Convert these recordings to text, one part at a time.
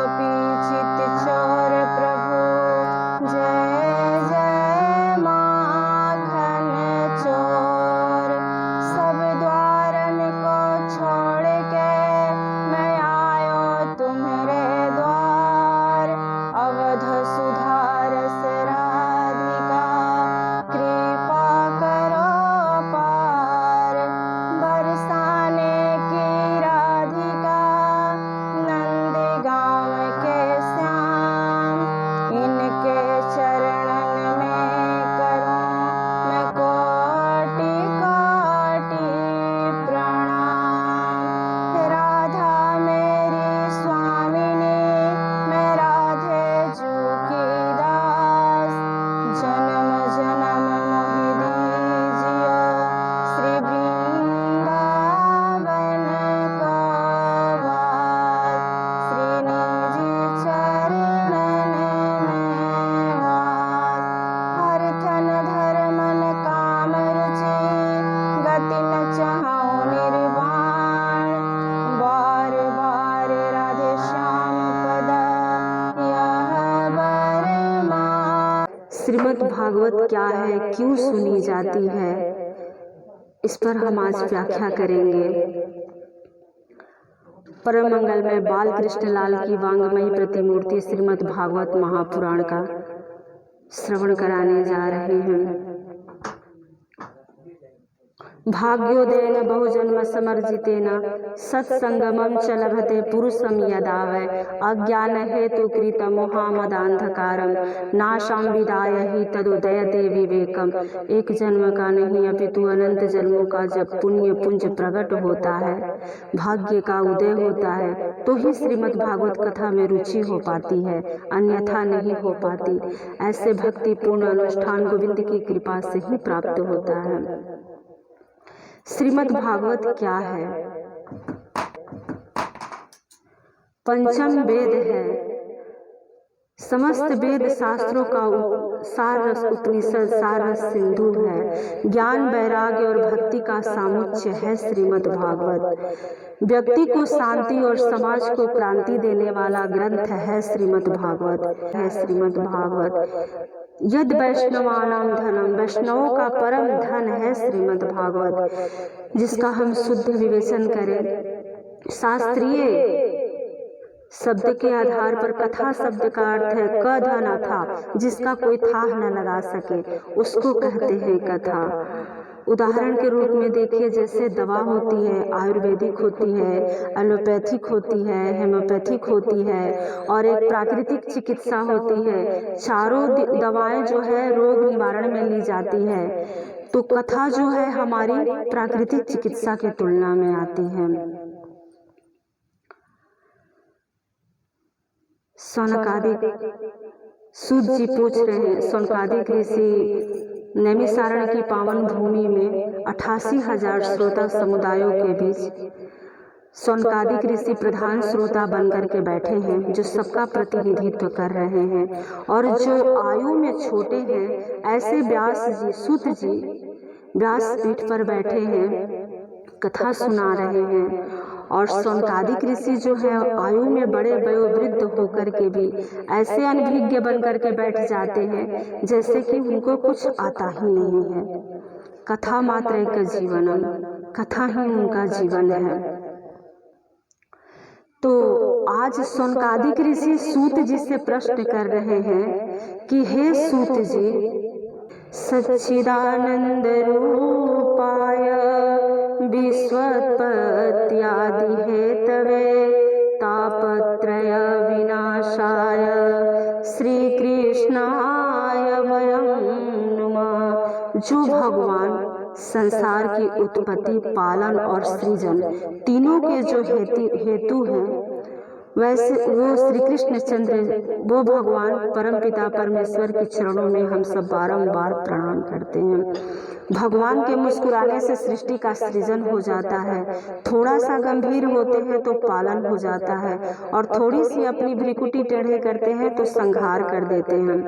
गोपी चित चोर प्रभु जय जय माखन चोर। सब द्वारन को छोड़ के मैं आयो तुम्हारे द्वार। अवध सुधार से राधिका कृपा करो पार। बरसाने की राधिका नंदगांव के श्याम। इनके चरणन में करूं मैं कोटि कोटि प्रणाम। राधा मेरी स्वामिनी मैं राधे जू की दास। जन्म जन्म मोहि दीजियो श्री वृंदावन को वास। श्री निज चरणन में वास। हर थन धर्मन काम रुचि गति न चाहूं निर्वाण। बार बार राधे श्याम पद यह बरमान। श्रीमद् भागवत क्या है, क्यों सुनी जाती है, इस पर हम आज व्याख्या करेंगे। परम मंगलमय बाल कृष्ण लाल की वांगमयी प्रतिमूर्ति श्रीमद् भागवत महापुराण का श्रवण कराने जा रहे हैं। भाग्योदयन बहुजन्म समर्जितेन सत्संगमं च लभते पुरुषं यदा वै। अज्ञान हेतु कृत मोहामदांधकारम नाशां विदाय ही तदुदयते विवेकम। एक जन्म का नहीं अपितु अनंत जन्मों का जब पुण्य पुंज प्रकट होता है, भाग्य का उदय होता है, तो ही श्रीमद् भागवत कथा में रुचि हो पाती है, अन्यथा नहीं हो पाती। ऐसे भक्ति पूर्ण अनुष्ठान गोविंद की कृपा से ही प्राप्त होता है। श्रीमद् भागवत क्या है? पंचम वेद है। समस्त वेद शास्त्रों का सार रस उपनिषद, सार रस सिंधु है। ज्ञान वैराग्य और भक्ति का सामुच्य है श्रीमद् भागवत। व्यक्ति को शांति और समाज को क्रांति देने वाला ग्रंथ है श्रीमद् भागवत। यद वैष्णवानाम धनम, वैष्णवों का परम धन है श्रीमद् भागवत, जिसका हम शुद्ध विवेचन करें। शास्त्रीय शब्द के आधार पर कथा शब्द का अर्थ है क धन था, जिसका कोई था न लगा सके, उसको कहते हैं कथा। उदाहरण के रूप में देखिए, जैसे दवा होती है, आयुर्वेदिक होती है, एलोपैथिक होती है, हेमोपैथिक होती है, और एक प्राकृतिक चिकित्सा होती है। चारों दवाएं जो है रोग निवारण में ली जाती है, तो कथा जो है हमारी प्राकृतिक चिकित्सा की तुलना में आती है। सौनकादिक सूत जी पूछ रहे हैं, सौनकादिक ऋषि नैमिषारण्य की पावन भूमि में 88,000 श्रोता समुदायों के बीच सौनकादिक ऋषि प्रधान श्रोता बनकर के बैठे हैं, जो सबका प्रतिनिधित्व कर रहे हैं। और जो आयु में छोटे हैं, ऐसे व्यास जी, सूत जी व्यास पीठ पर बैठे हैं, कथा सुना रहे हैं। और सौनकादिक ऋषि जो है आयु में बड़े वयोवृद्ध होकर के भी ऐसे अनभिज्ञ बनकर के बैठ जाते हैं जैसे कि उनको कुछ आता ही नहीं है। कथा मात्र एक जीवनम, कथा ही उनका जीवन है। तो आज सौनकादिक ऋषि सूत जी से प्रश्न कर रहे हैं कि हे सूत जी, सच्चिदानंद रूपाय विश्वोत्पत्त्यादि हेतवे तापत्रय विनाशाय श्री कृष्णाय वयं नुमः। जो भगवान संसार की उत्पत्ति, पालन और सृजन तीनों के जो हेतु हैं, वैसे वो श्री कृष्ण चंद्र, वो भगवान परमपिता परमेश्वर के चरणों में हम सब बारंबार प्रणाम करते हैं। भगवान के मुस्कुराने से सृष्टि का सृजन हो जाता है, थोड़ा सा गंभीर होते हैं तो पालन हो जाता है, और थोड़ी सी अपनी भ्रिकुटी टेढ़े करते हैं तो संहार कर देते हैं।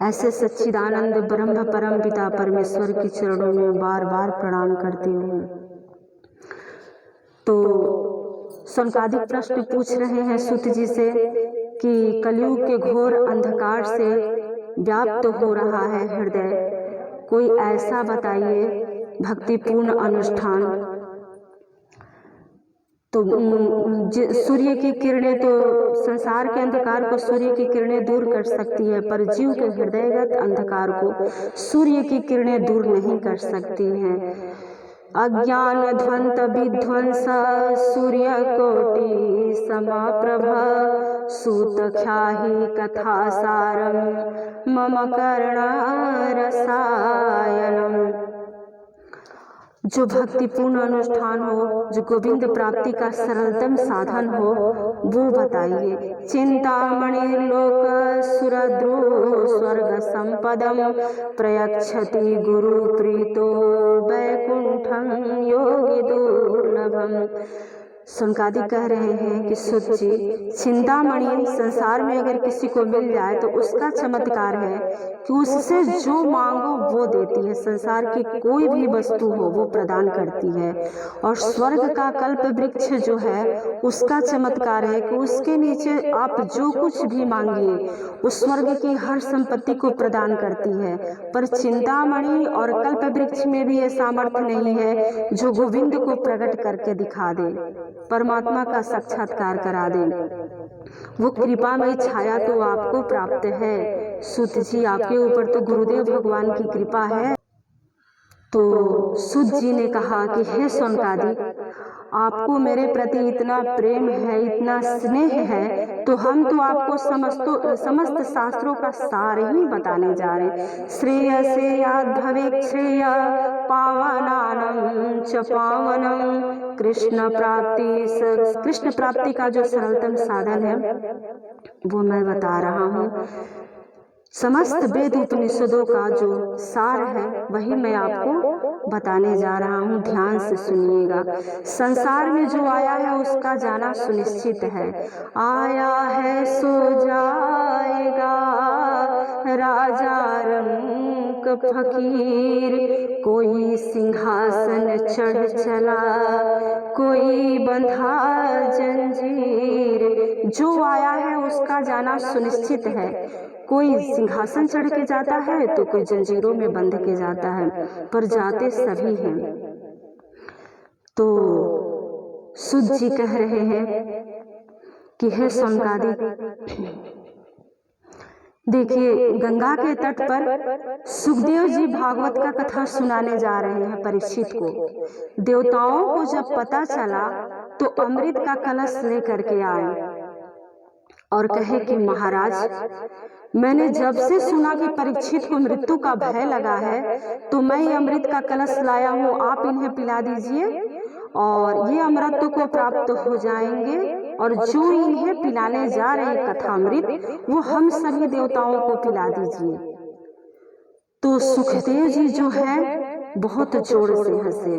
ऐसे सच्चिदानंद ब्रह्म परम पिता परमेश्वर के चरणों में बार बार प्रणाम करती हूँ। तो शौनकादिक प्रश्न पूछ रहे हैं सूत जी से कि कलयुग के घोर अंधकार से व्याप्त हो रहा है हृदय, कोई ऐसा बताइए भक्तिपूर्ण अनुष्ठान। तो सूर्य की किरणें तो संसार के अंधकार को सूर्य की किरणें दूर कर सकती है, पर जीव के हृदयगत अंधकार को सूर्य की किरणें दूर नहीं कर सकती हैं। अज्ञान ध्वंत विध्वंस सूर्य कोटि समाप्रभ, सूत ख्याहि कथा सारम मम कर्ण रसायनम। जो भक्तिपूर्ण अनुष्ठान हो, जो गोविंद प्राप्ति का सरलतम साधन हो, वो बताइए। चिंतामणि लोक सुरद्रु स्वर्ग संपदम, प्रयच्छति गुरु प्रीतो वैकुंठम योगी दुर्लभम। शौनकादिक कह रहे हैं कि सुत जी, चिंतामणि संसार में अगर किसी को मिल जाए तो उसका चमत्कार है कि उससे जो मांगो वो देती है। संसार की कोई भी वस्तु हो वो प्रदान करती है। और स्वर्ग का कल्प वृक्ष जो है उसका चमत्कार है कि उसके नीचे आप जो कुछ भी मांगिए उस स्वर्ग की हर संपत्ति को प्रदान करती है। पर चिंतामणि और कल्प वृक्ष में भी ये सामर्थ्य नहीं है जो गोविंद को प्रकट करके दिखा दे, परमात्मा का साक्षात्कार करा दे। वो कृपामयी छाया तो आपको प्राप्त है सूत जी, आपके ऊपर तो गुरुदेव भगवान की कृपा है। तो सूत जी ने कहा कि हे शौनकादिक, आपको मेरे प्रति इतना प्रेम है, इतना स्नेह है, तो हम तो आपको समस्त शास्त्रों का सार ही बताने जा रहे हैं। श्रेय से याद भवे श्रेय पावनानम च पावनम, कृष्ण प्राप्ति का जो सरलतम साधन है वो मैं बता रहा हूँ। समस्त वेद उपनिषदों का जो सार है वही मैं आपको बताने जा रहा हूँ, ध्यान से सुनिएगा। संसार में जो आया है उसका जाना सुनिश्चित है, आया है सो जाएगा राजा रंक फकीर, कोई सिंहासन चढ़ चला कोई बंधा जंजीर। जो आया है उसका जाना सुनिश्चित है, कोई सिंहासन चढ़ के जाता है तो कोई जंजीरों में बंध के जाता है, पर जाते सभी हैं। तो सूत जी कह रहे हैं कि हे शौनकादिक, देखिए गंगा के तट पर सुखदेव जी भागवत का कथा सुनाने जा रहे हैं परीक्षित को। देवताओं को जब पता चला तो अमृत का कलश लेकर के आए और कहे कि महाराज, मैंने जब से सुना कि परीक्षित को मृत्यु का भय लगा है तो मैं ये अमृत का कलश लाया हूँ, आप इन्हें पिला दीजिए और ये अमृत को प्राप्त हो जाएंगे, और जो इन्हें पिलाने जा रहे कथामृत वो हम सभी देवताओं को पिला दीजिए। तो सुखदेव जी जो है बहुत जोर से हंसे।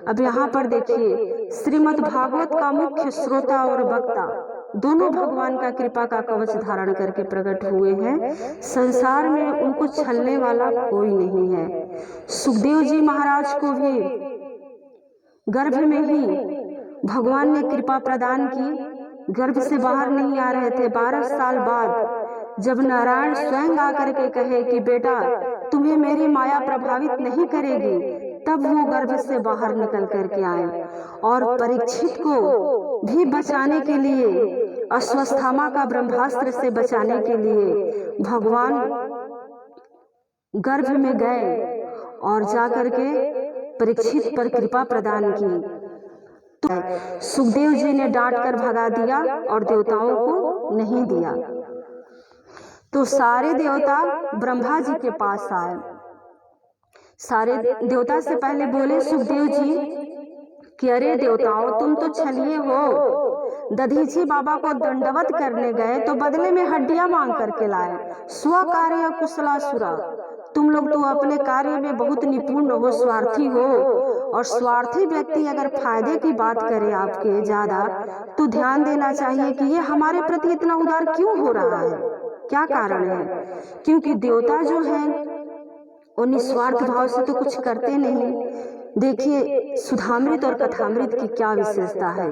अब यहाँ पर देखिए, श्रीमद् भागवत का मुख्य श्रोता और वक्ता दोनों भगवान का कृपा का कवच धारण करके प्रकट हुए हैं। संसार में उनको छलने वाला कोई नहीं है। सुखदेव जी महाराज को भी गर्भ में ही भगवान ने कृपा प्रदान की, गर्भ से बाहर नहीं आ रहे थे। 12 साल बाद जब नारायण स्वयं आकर के कहे कि बेटा तुम्हें मेरी माया प्रभावित नहीं करेगी, तब वो गर्भ से बाहर निकल करके आए। और परीक्षित को भी बचाने के लिए, अश्वत्थामा का ब्रह्मास्त्र से बचाने के लिए भगवान गर्भ में गए और जाकर के परीक्षित पर कृपा प्रदान की। तो सुखदेव जी ने डांट कर भगा दिया और देवताओं को नहीं दिया। तो सारे देवता ब्रह्मा जी के पास आए। सारे देवता से पहले बोले सुखदेव जी कि अरे देवताओं, तुम तो छलिए हो, दधीची बाबा को दंडवत करने गए तो बदले में हड्डियां मांग करके लाए। स्व कार्य कुशलासुरा, तुम लोग तो अपने कार्य में बहुत निपुण हो, स्वार्थी हो। और स्वार्थी व्यक्ति अगर फायदे की बात करे आपके ज्यादा, तो ध्यान देना चाहिए कि ये हमारे प्रति इतना उदार क्यों हो रहा है, क्या कारण है। क्योंकि देवता जो है वो निस्वार्थ भाव से तो कुछ करते नहीं। देखिए सुधामृत और कथामृत की क्या विशेषता है।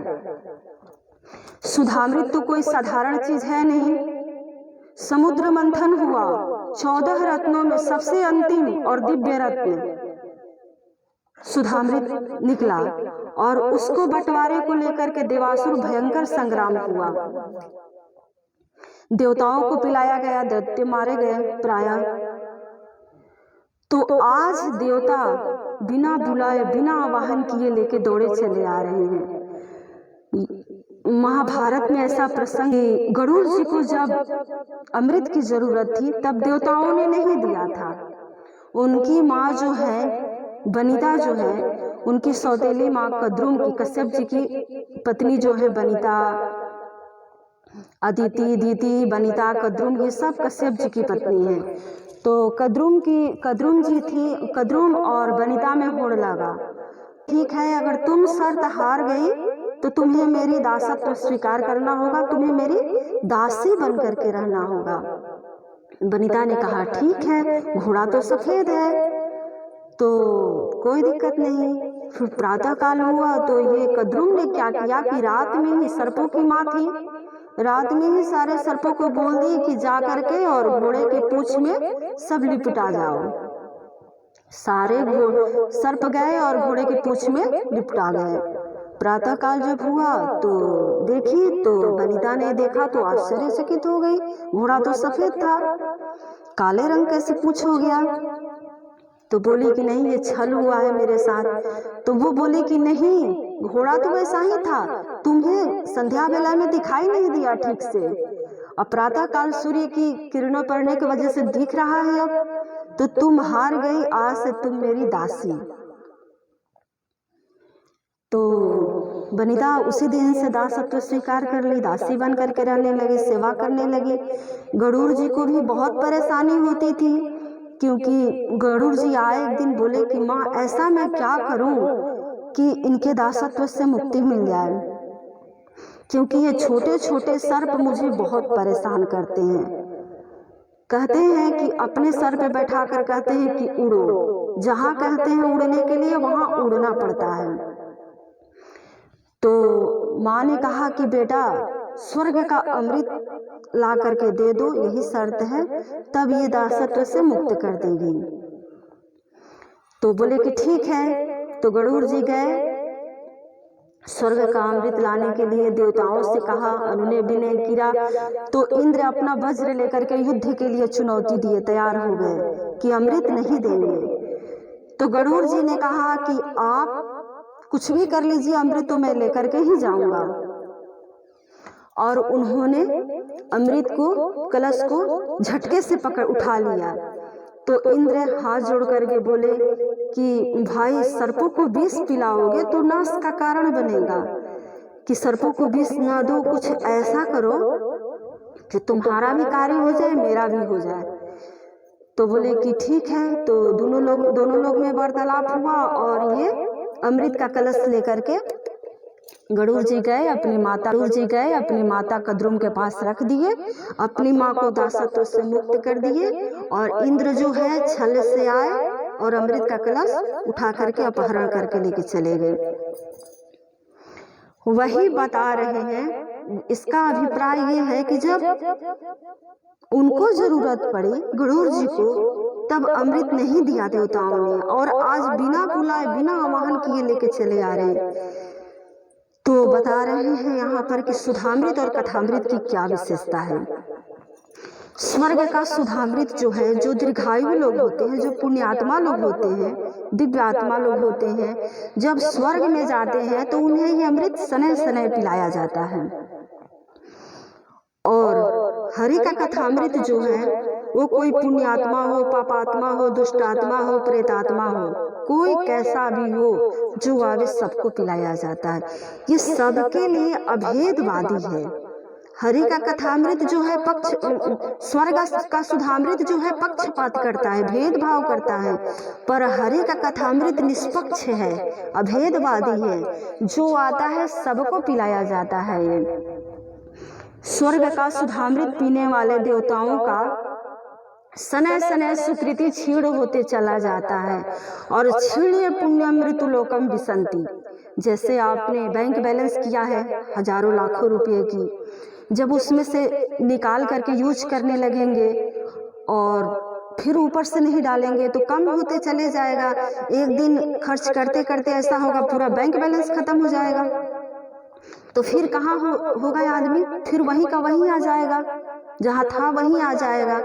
सुधामृत तो कोई साधारण चीज है नहीं। समुद्र मंथन हुआ, 14 रत्नों में सबसे अंतिम और दिव्य रत्न सुधामृत निकला, और उसको बंटवारे को लेकर के देवासुर भयंकर संग्राम हुआ। देवताओं को पिलाया गया, दैत्य मारे गए प्रायः। तो आज देवता बिना बुलाए, बिना आवाहन किए लेके दौड़े चले आ रहे हैं। महाभारत में ऐसा प्रसंग, गरुड़ जी को जब अमृत की जरूरत थी तब देवताओं ने नहीं दिया था। उनकी माँ जो है बनिता, जो है उनकी सौतेली माँ कद्रुम की, कश्यप जी की पत्नी जो है बनिता, अदिति, दीति, बनिता, कद्रुम, ये सब कश्यप जी की पत्नी है। तो कद्रुम जी थी, कद्रुम और बनिता में होड़ लगा। ठीक है, अगर तुम शर्त हार गई तो तुम्हें मेरी दासत्व स्वीकार करना होगा, तुम्हें मेरी दासी बन करके रहना होगा। बनिता ने कहा ठीक है, घोड़ा तो सफेद है तो कोई दिक्कत नहीं। फिर प्रातः काल हुआ तो ये कद्रुम ने क्या किया कि रात में ही, सर्पों की माँ थी, रात में ही सारे सर्पों को बोल दी कि जा करके और घोड़े के पूंछ में सब लिपटा जाओ। सारे सर्प गए और घोड़े के पूंछ में लिपटा गए। प्रातः काल जब हुआ तो देखी, तो बनिता ने देखा तो आश्चर्यचकित हो गई, घोड़ा तो सफेद था, काले रंग कैसे पूंछ हो गया। तो बोली कि नहीं, ये छल हुआ है मेरे साथ। तो वो बोली कि नहीं, घोड़ा तो वैसा ही था, तुम्हें संध्या बेला में दिखाई नहीं दिया ठीक से, और प्रातः काल सूर्य की किरणों पड़ने की वजह से दिख रहा है अब, तो तुम हार गई, आज से तुम मेरी दासी। तो बनिता उसी दिन से दासत्व स्वीकार कर ली, दासी बन करके रहने लगी, सेवा करने लगी। गरुड़ जी को भी बहुत परेशानी होती थी, क्योंकि गरुड़ जी आए एक दिन, बोले कि माँ ऐसा मैं क्या करूं कि इनके दासत्व से मुक्ति मिल जाए, क्योंकि ये छोटे छोटे सर्प मुझे बहुत परेशान करते हैं। कहते हैं कि अपने सर पे बैठा कर कहते हैं कि उड़ो, जहां कहते हैं उड़ने के लिए वहां उड़ना पड़ता है। तो माँ ने कहा कि बेटा स्वर्ग का अमृत ला करके दे दो, यही शर्त है, तब ये दासत्व से मुक्त कर देगी। तो बोले कि ठीक है। तो गरुड़ जी गए, स्वर्ग का अमृत लाने के लिए देवताओं से कहा, उन्होंने विनय किया। तो इंद्र अपना वज्र लेकर के युद्ध के लिए चुनौती दिए, तैयार हो गए कि अमृत नहीं देंगे। तो गरुड़ जी ने कहा कि आप कुछ भी कर लीजिए, अमृत तो मैं लेकर के ही जाऊंगा। और उन्होंने अमृत को, कलश को झटके से पकड़ उठा लिया। तो इंद्र हाथ जोड़ करके बोले कि भाई सर्पों को विष पिलाओगे तो नाश का कारण बनेगा, कि सर्पों को विष ना दो, कुछ ऐसा करो कि तुम्हारा भी कार्य हो जाए, मेरा भी हो जाए। तो बोले कि ठीक है। तो दोनों लोग में वार्तालाप हुआ, और ये अमृत का कलश लेकर के गरुड़ जी गए अपनी माता कद्रुम के पास रख दिए, अपनी माँ को दासत्व से मुक्त कर दिए, और इंद्र जो है छल से आए और अमृत का कलश उठा करके अपहरण करके लेके चले गए। वही बता रहे हैं, इसका अभिप्राय ये है कि जब उनको जरूरत पड़ी गरुड़ जी को, तब अमृत नहीं दिया देवताओं ने, और आज बिना बुलाए, बिना आवाहन किए लेके चले आ रहे। तो बता रहे हैं यहाँ पर कि सुधामृत और कथामृत की क्या विशेषता है। स्वर्ग का सुधामृत जो है, जो दीर्घायु लोग होते हैं, जो पुण्यात्मा लोग होते हैं, दिव्य आत्मा लोग होते हैं, जब स्वर्ग में जाते हैं तो उन्हें ये अमृत सने सने पिलाया जाता है। और हरि का कथामृत जो है, वो कोई पुण्यात्मा हो, पापात्मा हो, दुष्टात्मा हो, प्रेतात्मा हो, कोई कैसा भी हो, जो आवे सबको पिलाया जाता है। ये सबके लिए अभेदवादी है। हरि का कथामृत जो है स्वर्ग का सुधामृत जो है पक्षपात करता है, भेदभाव करता है, पर हरि का कथामृत निष्पक्ष है, अभेदवादी है, जो आता है सबको पिलाया जाता है। ये स्वर्ग का सुधामृत पीने वाले देवताओं का सनय सनय सुकृति क्षीण होते चला जाता है और क्षीण्य पुण्य मृत्यु लोकम विसंति। जैसे आपने बैंक बैलेंस किया है हजारों लाखों रुपए की, जब उसमें से निकाल करके यूज करने लगेंगे और फिर ऊपर से नहीं डालेंगे तो कम होते चले जाएगा। एक दिन खर्च करते करते ऐसा होगा पूरा बैंक बैलेंस खत्म हो जाएगा, तो फिर कहाँ होगा आदमी, फिर वहीं का वहीं आ जाएगा, जहाँ था वहीं आ जाएगा।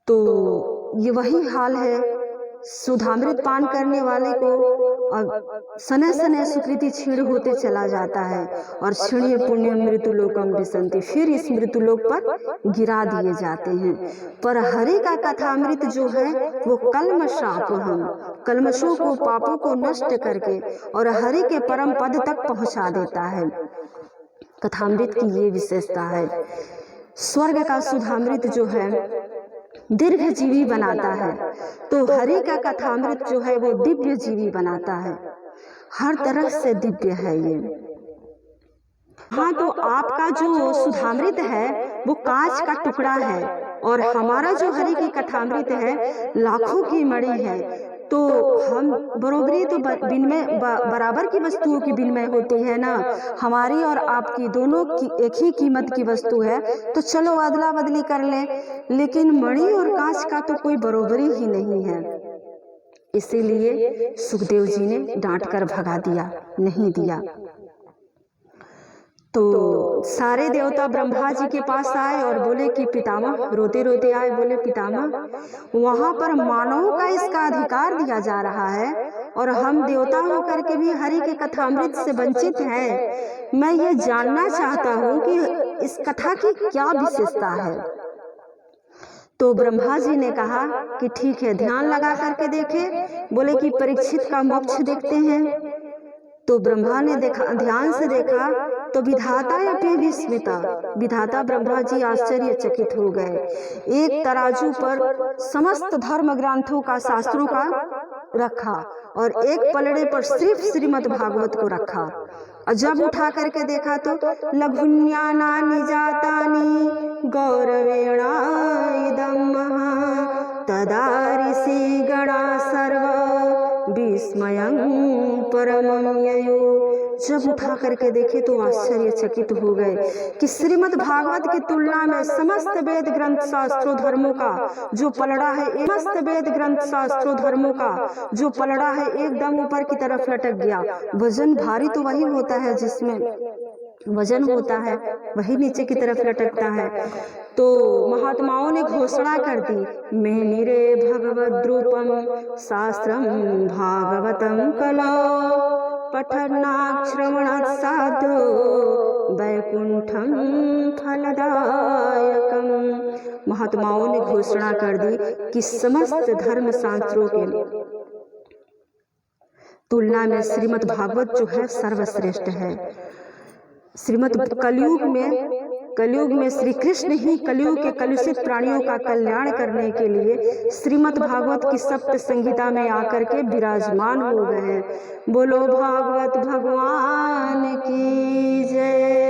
तो ये वही हाल है, सुधामृत पान करने वाले को और सनय सनय सुकृति क्षीण होते चला जाता है और क्षीणीय पुण्य मृत्यु लोकम विसंति, फिर इस मृत्यु लोक पर गिरा दिए जाते हैं। पर हरि का कथामृत जो है वो कल्मषापहम, कल्मषों को पापों को नष्ट करके और हरि के परम पद तक पहुंचा देता है। कथामृत की ये विशेषता है। स्वर्ग का सुधामृत जो है दीर्घ जीवी बनाता है, तो हरि का कथामृत जो है वो दिव्य जीवी बनाता है, हर तरह से दिव्य है ये। हाँ, तो आपका जो सुधामृत है वो कांच का टुकड़ा है और हमारा जो हरि की कथामृत है लाखों की मणि है। तो हम बरोबरी तो विनिमय बराबर की वस्तुओं की विनिमय होती है ना, हमारी और आपकी दोनों की एक ही कीमत की वस्तु है, तो चलो अदला बदली कर लें। लेकिन मणि और कांच का तो कोई बरोबरी ही नहीं है, इसीलिए सुखदेव जी ने डांट कर भगा दिया, नहीं दिया। तो सारे देवता ब्रह्मा जी के पास आए और बोले कि पितामह, रोते रोते आए, बोले पितामह वहां पर मानवों का इसका अधिकार दिया जा रहा है और हम देवता होकर के भी हरि के कथामृत से वंचित हैं। मैं ये जानना चाहता हूँ कि इस कथा की क्या विशेषता है। तो ब्रह्मा जी ने कहा कि ठीक है, ध्यान लगा करके देखे। बोले कि परीक्षित का मोक्ष देखते हैं। तो ब्रह्मा ने देखा, ध्यान से देखा तो विधाता अपनी विस्मिता, विधाता ब्रह्मा जी आश्चर्यचकित हो गए। एक तराजू पर समस्त धर्म ग्रंथों का, शास्त्रों का रखा और एक पलड़े पर सिर्फ श्रीमद् भागवत को रखा। और जब उठा करके देखा तो लघुन्यानानि जातानि गौरवेणा इदं तदा ऋषि गणा सर्व विस्मयं परमं ययो। जब उठा करके देखे तो आश्चर्यचकित हो गए कि श्रीमद् भागवत की तुलना में समस्त वेद ग्रंथ शास्त्रों धर्मों का जो पलड़ा है, समस्त वेद ग्रंथ शास्त्रों धर्मों का जो पलड़ा है एकदम ऊपर की तरफ लटक गया। वजन भारी तो वही होता है, जिसमें वजन होता है वही नीचे की तरफ लटकता है। तो महात्माओं ने घोषणा कर दी, मेनिरे भगवद्रूपम शास्त्रम भागवतम कला पठनाश्रवणात् साधो वैकुंठम फलदायकम। महात्माओं ने घोषणा कर दी कि समस्त धर्म शास्त्रों के तुलना में श्रीमद् भागवत जो है सर्वश्रेष्ठ है। श्रीमद् कलयुग में श्री कृष्ण ही कलयुग के कलुषित प्राणियों का कल्याण करने के लिए श्रीमद् भागवत की सप्त संहिता में आकर के विराजमान हो गए हैं। बोलो भागवत भगवान की जय।